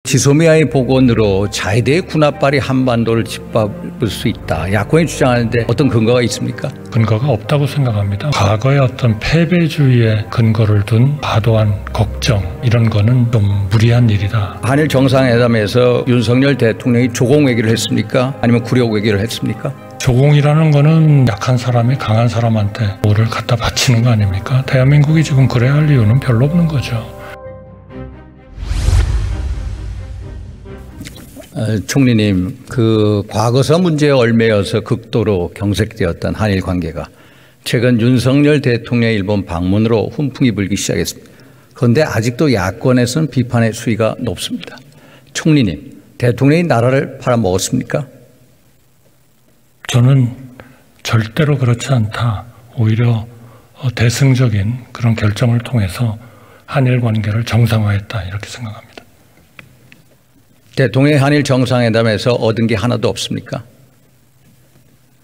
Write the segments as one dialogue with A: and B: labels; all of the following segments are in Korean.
A: 지소미아의 복원으로 자위대의 군합발이 한반도를 짓밟을 수 있다. 야권이 주장하는데 어떤 근거가 있습니까?
B: 근거가 없다고 생각합니다. 과거의 어떤 패배주의에 근거를 둔 과도한 걱정, 이런 거는 좀 무리한 일이다.
A: 한일 정상회담에서 윤석열 대통령이 조공 외교를 했습니까? 아니면 굴욕 외교를 했습니까?
B: 조공이라는 거는 약한 사람이 강한 사람한테 뭐를 갖다 바치는 거 아닙니까? 대한민국이 지금 그래야 할 이유는 별로 없는 거죠.
A: 총리님, 그 과거사 문제에 얽매여서 극도로 경색되었던 한일 관계가 최근 윤석열 대통령의 일본 방문으로 훈풍이 불기 시작했습니다. 그런데 아직도 야권에서는 비판의 수위가 높습니다. 총리님, 대통령이 나라를 팔아먹었습니까?
B: 저는 절대로 그렇지 않다. 오히려 대승적인 그런 결정을 통해서 한일 관계를 정상화했다, 이렇게 생각합니다.
A: 대통령의 한일 정상회담에서 얻은 게 하나도 없습니까?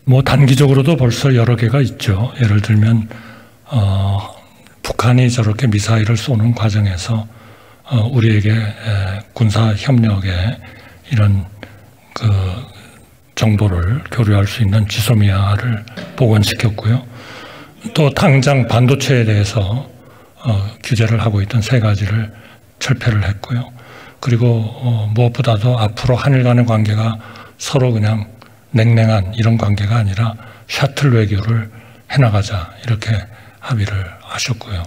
B: 뭐 단기적으로도 벌써 여러 개가 있죠. 예를 들면 북한이 저렇게 미사일을 쏘는 과정에서 우리에게 군사 협력에 이런 그 정보를 교류할 수 있는 지소미아를 복원시켰고요. 또 당장 반도체에 대해서 규제를 하고 있던 세 가지를 철폐를 했고요. 그리고 무엇보다도 앞으로 한일 간의 관계가 서로 그냥 냉랭한 이런 관계가 아니라 셔틀 외교를 해나가자, 이렇게 합의를 하셨고요.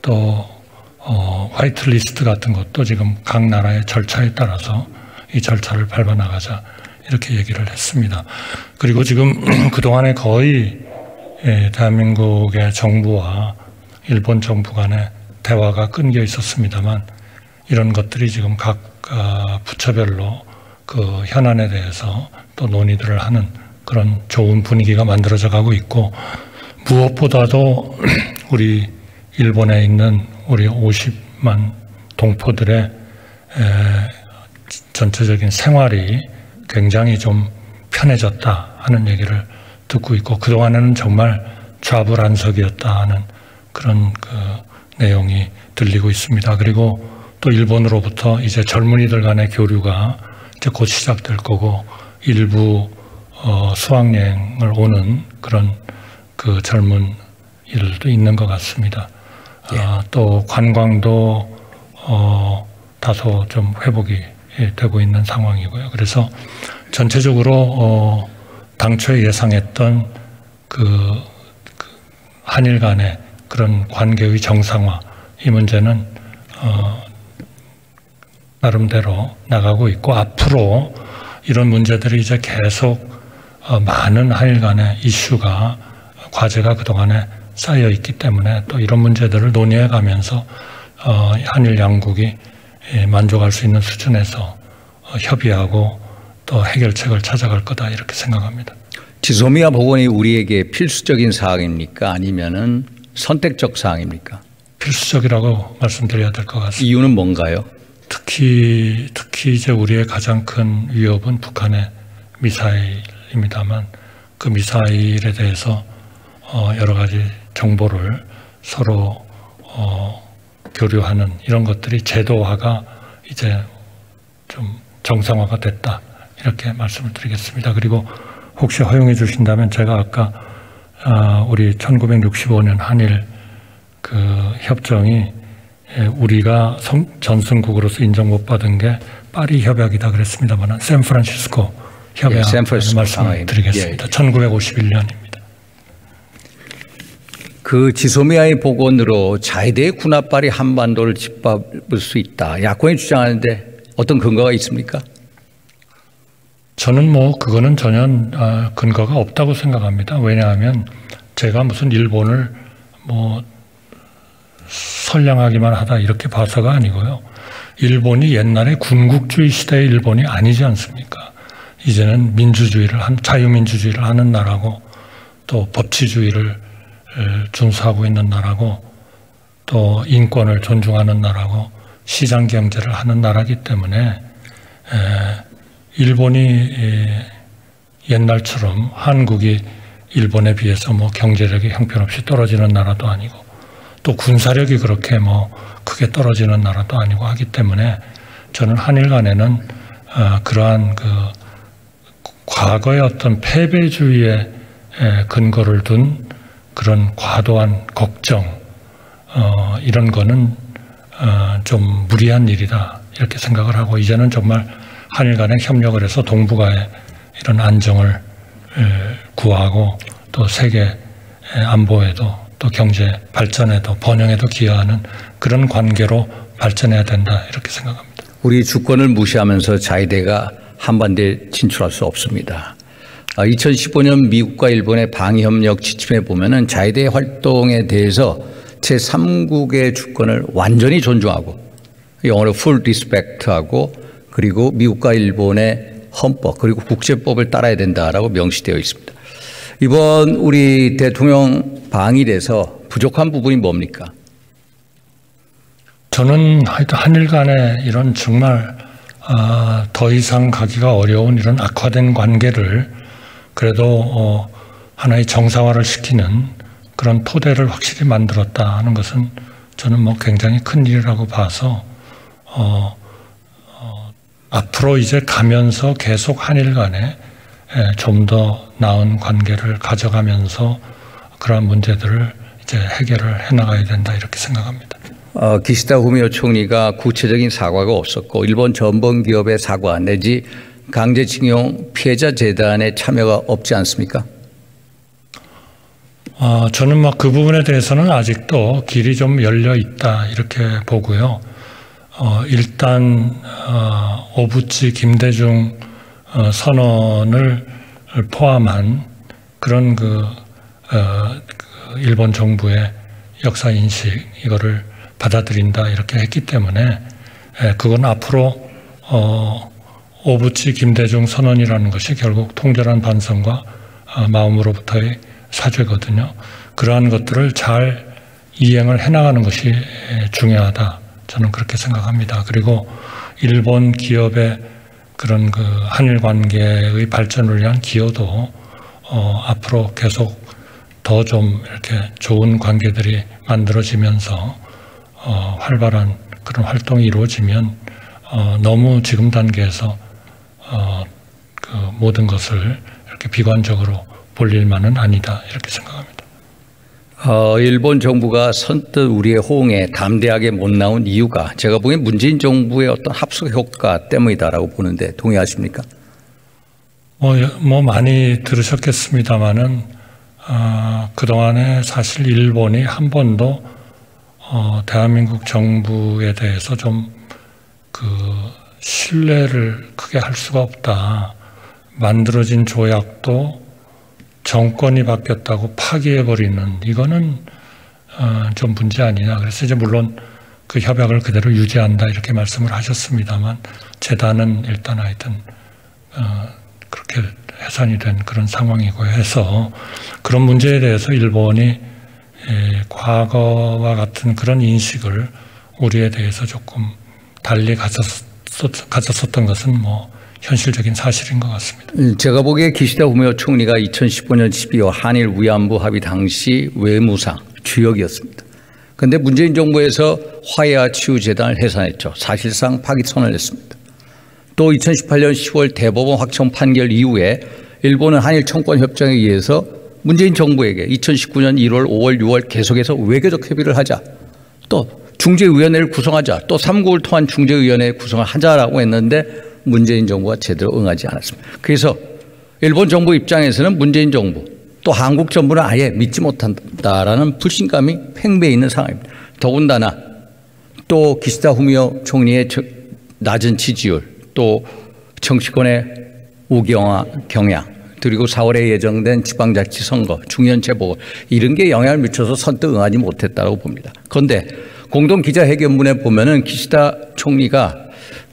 B: 또 화이트리스트 같은 것도 지금 각 나라의 절차에 따라서 이 절차를 밟아나가자, 이렇게 얘기를 했습니다. 그리고 지금 그동안에 거의 대한민국의 정부와 일본 정부 간의 대화가 끊겨 있었습니다만, 이런 것들이 지금 각 부처별로 그 현안에 대해서 또 논의들을 하는 그런 좋은 분위기가 만들어져 가고 있고, 무엇보다도 우리 일본에 있는 우리 50만 동포들의 전체적인 생활이 굉장히 좀 편해졌다 하는 얘기를 듣고 있고, 그동안에는 정말 좌불안석이었다 하는 그런 그 내용이 들리고 있습니다. 그리고 또 일본으로부터 이제 젊은이들 간의 교류가 이제 곧 시작될 거고, 일부 수학여행을 오는 그런 그 젊은 이들도 있는 것 같습니다. 또 관광도 다소 좀 회복이 되고 있는 상황이고요. 그래서 전체적으로 당초에 예상했던 그 한일 간의 그런 관계의 정상화, 이 문제는 나름대로 나가고 있고, 앞으로 이런 문제들이 이제 계속 많은 한일 간의 이슈가, 과제가 그동안에 쌓여 있기 때문에 또 이런 문제들을 논의해 가면서 한일 양국이 만족할 수 있는 수준에서 협의하고 또 해결책을 찾아갈 거다, 이렇게 생각합니다.
A: 지소미아 복원이 우리에게 필수적인 사항입니까? 아니면은 선택적 사항입니까? 필수적이라고
B: 말씀드려야 될 것 같습니다.
A: 이유는 뭔가요?
B: 특히 이제 우리의 가장 큰 위협은 북한의 미사일입니다만, 그 미사일에 대해서 여러 가지 정보를 서로 교류하는 이런 것들이 제도화가 이제 좀 정상화가 됐다, 이렇게 말씀을 드리겠습니다. 그리고 혹시 허용해 주신다면 제가 아까 우리 1965년 한일 그 협정이 우리가 전승국으로서 인정 못 받은 게 파리 협약이다 그랬습니다만, 샌프란시스코 협약 말씀을 드리겠습니다. 1951년입니다.
A: 그 지소미아의 복원으로 자위대의 군합발이 한반도를 짓밟을 수 있다. 야권이 주장하는데 어떤 근거가 있습니까?
B: 저는 뭐 그거는 전혀 근거가 없다고 생각합니다. 왜냐하면 제가 무슨 일본을 뭐 선량하기만 하다 이렇게 봐서가 아니고요. 일본이 옛날에 군국주의 시대의 일본이 아니지 않습니까? 이제는 자유민주주의를 하는 나라고, 또 법치주의를 준수하고 있는 나라고, 또 인권을 존중하는 나라고, 시장 경제를 하는 나라이기 때문에 일본이 옛날처럼 한국이 일본에 비해서 뭐 경제력이 형편없이 떨어지는 나라도 아니고, 또 군사력이 그렇게 뭐 크게 떨어지는 나라도 아니고 하기 때문에 저는 한일 간에는 그러한 그 과거의 어떤 패배주의에 근거를 둔 그런 과도한 걱정, 이런 거는 좀 무리한 일이다 이렇게 생각을 하고, 이제는 정말 한일 간에 협력을 해서 동북아의 이런 안정을 구하고 또 세계 안보에도 또 경제 발전에도 번영에도 기여하는 그런 관계로 발전해야 된다 이렇게 생각합니다.
A: 우리 주권을 무시하면서 자위대가 한반도에 진출할 수 없습니다. 2015년 미국과 일본의 방위협력 지침에 보면은 자위대 활동에 대해서 제3국의 주권을 완전히 존중하고, 영어로 full respect하고, 그리고 미국과 일본의 헌법 그리고 국제법을 따라야 된다라고 명시되어 있습니다. 이번 우리 대통령 방일에서 부족한 부분이 뭡니까?
B: 저는 하여튼 한일 간의 이런 정말 더 이상 가기가 어려운 이런 악화된 관계를 그래도 하나의 정상화를 시키는 그런 토대를 확실히 만들었다 하는 것은 저는 뭐 굉장히 큰 일이라고 봐서 앞으로 이제 가면서 계속 한일 간에 좀 더 나은 관계를 가져가면서 그러한 문제들을 이제 해결을 해나가야 된다 이렇게 생각합니다.
A: 기시다 후미오 총리가 구체적인 사과가 없었고, 일본 전범 기업의 사과 내지 강제징용 피해자 재단의 참여가 없지 않습니까?
B: 저는 뭐 그 부분에 대해서는 아직도 길이 좀 열려 있다 이렇게 보고요. 일단 오부치 김대중 선언을 포함한 그런 그 일본 정부의 역사 인식 이거를 받아들인다 이렇게 했기 때문에 그건 앞으로 오부치 김대중 선언이라는 것이 결국 통절한 반성과 마음으로부터의 사죄거든요. 그러한 것들을 잘 이행을 해나가는 것이 중요하다. 저는 그렇게 생각합니다. 그리고 일본 기업의 그런 그 한일 관계의 발전을 위한 기여도 앞으로 계속 더 좀 이렇게 좋은 관계들이 만들어지면서 활발한 그런 활동이 이루어지면 너무 지금 단계에서 그 모든 것을 이렇게 비관적으로 볼 일만은 아니다 이렇게 생각합니다.
A: 일본 정부가 선뜻 우리의 호응에 담대하게 못 나온 이유가 제가 보기엔 문재인 정부의 어떤 합숙 효과 때문이다라고 보는데 동의하십니까?
B: 뭐 많이 들으셨겠습니다마는 그동안에 사실 일본이 한 번도 대한민국 정부에 대해서 좀 그 신뢰를 크게 할 수가 없다. 만들어진 조약도 정권이 바뀌었다고 파기해버리는 이거는 좀 문제 아니냐. 그래서 이제 물론 그 협약을 그대로 유지한다 이렇게 말씀을 하셨습니다만 재단은 일단 하여튼 그렇게 해산이 된 그런 상황이고 해서 그런 문제에 대해서 일본이 과거와 같은 그런 인식을 우리에 대해서 조금 달리 가졌었던 것은 뭐 현실적인 사실인 것 같습니다.
A: 제가 보기에 기시다 후미오 총리가 2015년 12월 한일 위안부 합의 당시 외무상 주역이었습니다. 그런데 문재인 정부에서 화해와 치유재단을 해산했죠. 사실상 파기 선언을 했습니다. 또 2018년 10월 대법원 확정 판결 이후에 일본은 한일 청구협정에 의해서 문재인 정부에게 2019년 1월, 5월, 6월 계속해서 외교적 협의를 하자, 또 중재위원회를 구성하자, 또 3국을 통한 중재위원회 구성을 하자라고 했는데 문재인 정부가 제대로 응하지 않았습니다. 그래서 일본 정부 입장에서는 문재인 정부 또 한국 정부는 아예 믿지 못한다라는 불신감이 팽배해 있는 상황입니다. 더군다나 또 기시다 후미오 총리의 낮은 지지율, 또 정치권의 우경화 경향, 그리고 4월에 예정된 지방자치 선거, 중의원 재보궐 이런 게 영향을 미쳐서 선뜻 응하지 못했다고 봅니다. 그런데 공동 기자회견문에 보면은 기시다 총리가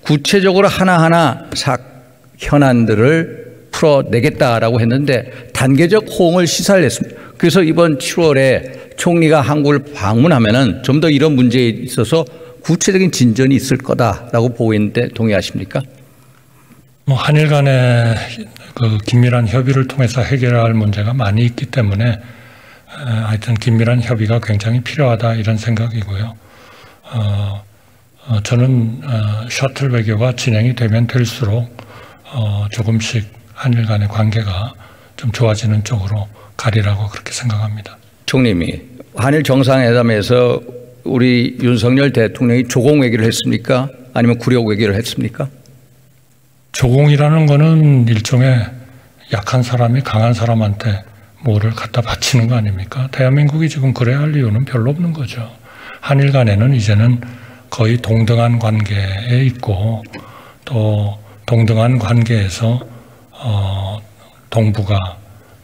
A: 구체적으로 하나하나 현안들을 풀어내겠다라고 했는데 단계적 호응을 시사를 했습니다. 그래서 이번 7월에 총리가 한국을 방문하면은 좀 더 이런 문제에 있어서 구체적인 진전이 있을 거다라고 보고 있는데 동의하십니까?
B: 한일 간의 그 긴밀한 협의를 통해서 해결할 문제가 많이 있기 때문에 하여튼 긴밀한 협의가 굉장히 필요하다 이런 생각이고요. 저는 셔틀 외교가 진행이 되면 될수록 조금씩 한일 간의 관계가 좀 좋아지는 쪽으로 가리라고 그렇게 생각합니다.
A: 총리님이 한일 정상회담에서 우리 윤석열 대통령이 조공 외교를 했습니까? 아니면 굴욕 외교를 했습니까?
B: 조공이라는 거는 일종의 약한 사람이 강한 사람한테 뭐를 갖다 바치는 거 아닙니까? 대한민국이 지금 그래야 할 이유는 별로 없는 거죠. 한일 간에는 이제는 거의 동등한 관계에 있고 또 동등한 관계에서 동북아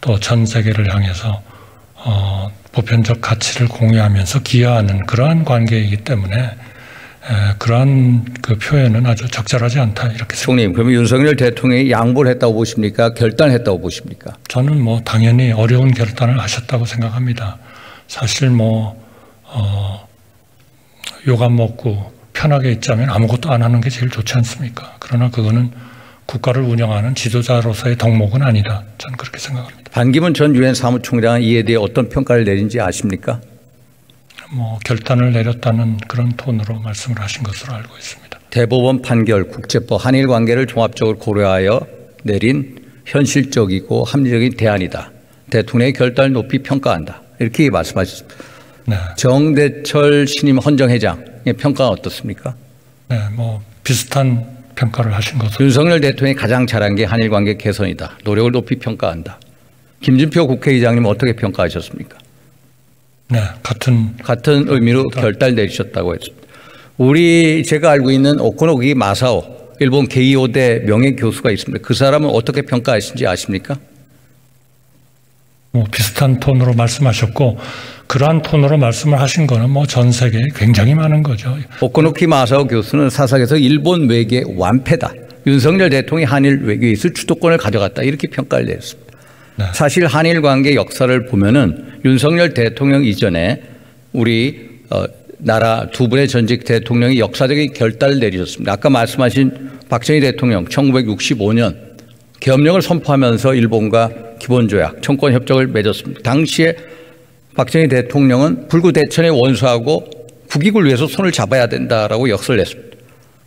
B: 또 전 세계를 향해서 보편적 가치를 공유하면서 기여하는 그러한 관계이기 때문에 그러한 그 표현은 아주 적절하지 않다 이렇게 생각합니다.
A: 총리님, 그러면 윤석열 대통령이 양보를 했다고 보십니까? 결단했다고 보십니까?
B: 저는 뭐 당연히 어려운 결단을 하셨다고 생각합니다. 사실 뭐 욕 안 먹고 편하게 있자면 아무것도 안 하는 게 제일 좋지 않습니까? 그러나 그거는 국가를 운영하는 지도자로서의 덕목은 아니다. 저는 그렇게 생각합니다.
A: 반기문 전 유엔 사무총장은 이에 대해 어떤 평가를 내린지 아십니까?
B: 뭐 결단을 내렸다는 그런 톤으로 말씀을 하신 것으로 알고 있습니다.
A: 대법원 판결, 국제법, 한일 관계를 종합적으로 고려하여 내린 현실적이고 합리적인 대안이다. 대통령의 결단을 높이 평가한다. 이렇게 말씀하셨습니다.
B: 네.
A: 정대철 신임 헌정회장의 평가는 어떻습니까?
B: 네, 뭐 비슷한 평가를 하신 것으로.
A: 윤석열 대통령이 가장 잘한 게 한일 관계 개선이다. 노력을 높이 평가한다. 김진표 국회의장님 어떻게 평가하셨습니까?
B: 네, 같은
A: 의미로 결단 내리셨다고 했습니다. 제가 알고 있는 오코노기 마사오 일본 게이오대 명예 교수가 있습니다. 그 사람은 어떻게 평가하신지 아십니까?
B: 뭐 비슷한 톤으로 말씀하셨고 그러한 톤으로 말씀을 하신 거는 뭐 전 세계에 굉장히 많은 거죠.
A: 오코노키 마사오 교수는 사석에서 일본 외계 완패다. 윤석열 대통령이 한일 외교에서 주도권을 가져갔다. 이렇게 평가를 내렸습니다.
B: 네.
A: 사실 한일 관계 역사를 보면은 윤석열 대통령 이전에 우리 나라 두 분의 전직 대통령이 역사적인 결단을 내리셨습니다. 아까 말씀하신 박정희 대통령 1965년 계엄령을 선포하면서 일본과 기본조약, 청권협정을 맺었습니다. 당시에 박정희 대통령은 불구대천의 원수하고 국익을 위해서 손을 잡아야 된다라고 역설을 냈습니다.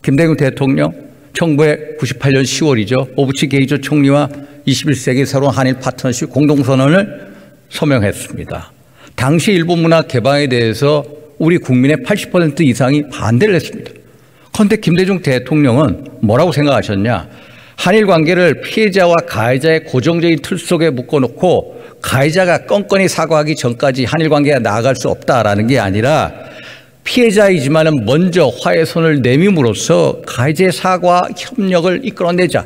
A: 김대중 대통령 1998년 10월이죠. 오부치 게이조 총리와 21세기 새로운 한일 파트너십 공동선언을 서명했습니다. 당시 일본 문화 개방에 대해서 우리 국민의 80% 이상이 반대를 했습니다. 그런데 김대중 대통령은 뭐라고 생각하셨냐? 한일 관계를 피해자와 가해자의 고정적인 틀 속에 묶어놓고 가해자가 건건히 사과하기 전까지 한일 관계가 나아갈 수 없다라는 게 아니라 피해자이지만은 먼저 화해 손을 내밈으로써 가해자의 사과 협력을 이끌어내자.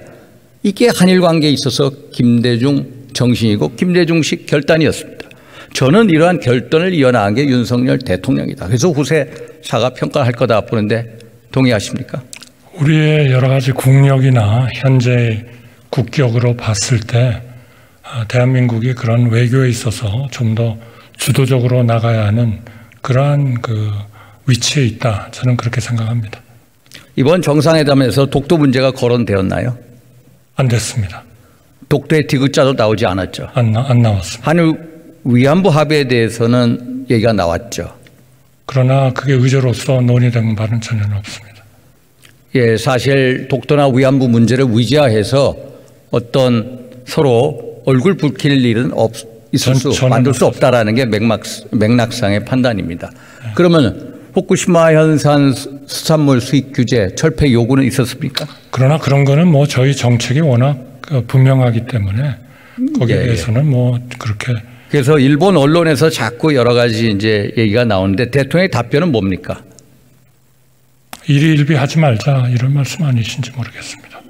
A: 이게 한일 관계에 있어서 김대중 정신이고 김대중식 결단이었습니다. 저는 이러한 결단을 이어나간 게 윤석열 대통령이다. 그래서 후세 사과 평가할 거다 보는데 동의하십니까?
B: 우리의 여러 가지 국력이나 현재 국격으로 봤을 때 대한민국이 그런 외교에 있어서 좀 더 주도적으로 나가야 하는 그러한 그 위치에 있다. 저는 그렇게 생각합니다.
A: 이번 정상회담에서 독도 문제가 거론되었나요?
B: 안 됐습니다.
A: 독도의 디귿자도 나오지 않았죠.
B: 안 나왔습니다.
A: 한일 위안부 합의에 대해서는 얘기가 나왔죠.
B: 그러나 그게 의제로서 논의된 바는 전혀 없습니다.
A: 예, 사실 독도나 위안부 문제를 위자해서 어떤 서로 얼굴 붉힐 일은 만들 수 없다라는 게 맥락상의 판단입니다. 네. 그러면 후쿠시마 현산 수산물 수입 규제 철폐 요구는 있었습니까?
B: 그러나 그런 거는 뭐 저희 정책이 워낙 분명하기 때문에 거기에 대해서는 뭐 그렇게.
A: 그래서 일본 언론에서 자꾸 여러 가지 이제 얘기가 나오는데 대통령의 답변은 뭡니까?
B: 일희일비하지 말자 이런 말씀 아니신지 모르겠습니다.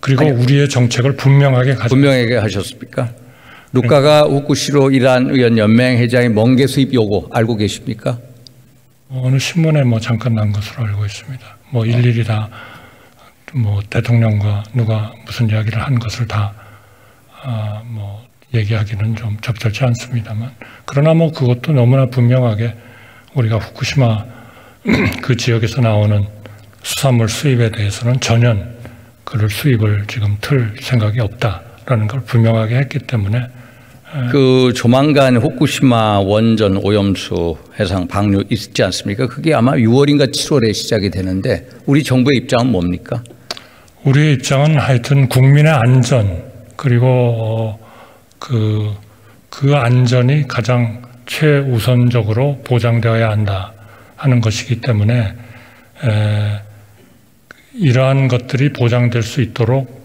B: 그리고 우리의 정책을 분명하게
A: 하셨습니까? 루카가 후쿠시로 이란 의원 연맹 회장의 멍게 수입 요구 알고 계십니까?
B: 어느 신문에 뭐 잠깐 난 것으로 알고 있습니다. 뭐 일일이 다 뭐 대통령과 누가 무슨 이야기를 한 것을 다 뭐 얘기하기는 좀 적절치 않습니다만 그러나 뭐 그것도 너무나 분명하게 우리가 후쿠시마 그 지역에서 나오는 수산물 수입에 대해서는 전혀 그를 수입을 지금 틀 생각이 없다라는 걸 분명하게 했기 때문에
A: 그 조만간 후쿠시마 원전 오염수 해상 방류 있지 않습니까? 그게 아마 6월인가 7월에 시작이 되는데 우리 정부의 입장은 뭡니까?
B: 우리의 입장은 하여튼 국민의 안전 그리고 그 안전이 가장 최우선적으로 보장되어야 한다 하는 것이기 때문에 이러한 것들이 보장될 수 있도록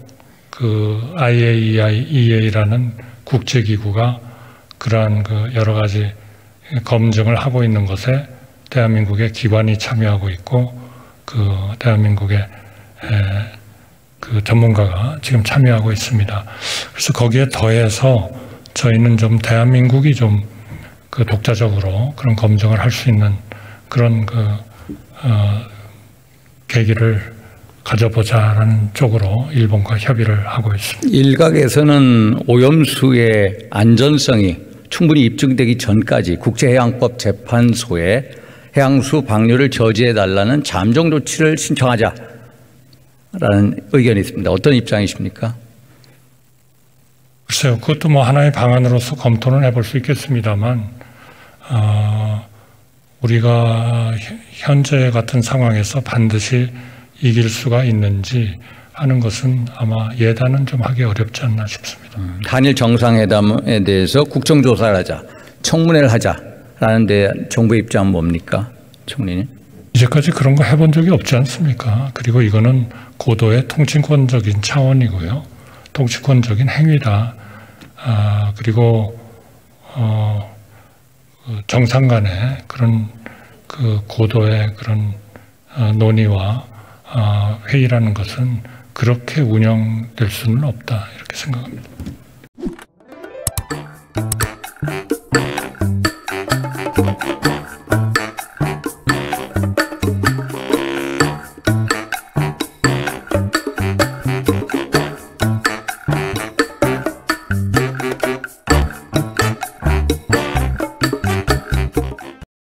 B: 그 IAEA라는 국제기구가 그러한 그 여러 가지 검증을 하고 있는 것에 대한민국의 기관이 참여하고 있고 그 대한민국의 그 전문가가 지금 참여하고 있습니다. 그래서 거기에 더해서 저희는 좀 대한민국이 좀 그 독자적으로 그런 검증을 할 수 있는 그런 그 계기를 가져보자라는 쪽으로 일본과 협의를 하고 있습니다.
A: 일각에서는 오염수의 안전성이 충분히 입증되기 전까지 국제해양법 재판소에 해양수 방류를 저지해달라는 잠정 조치를 신청하자라는 의견이 있습니다. 어떤 입장이십니까?
B: 글쎄요. 그것도 뭐 하나의 방안으로서 검토는 해볼 수 있겠습니다만 우리가 현재 같은 상황에서 반드시 이길 수가 있는지 하는 것은 아마 예단은 좀 하기 어렵지 않나 싶습니다.
A: 한일 정상회담에 대해서 국정조사를 하자, 청문회를 하자라는 데 정부의 입장은 뭡니까? 총리님?
B: 이제까지 그런 거 해본 적이 없지 않습니까? 그리고 이거는 고도의 통치권적인 차원이고요. 통치권적인 행위다. 그리고 정상 간의 그런 그 고도의 그런 논의와 회의라는 것은 그렇게 운영될 수는 없다 이렇게 생각합니다.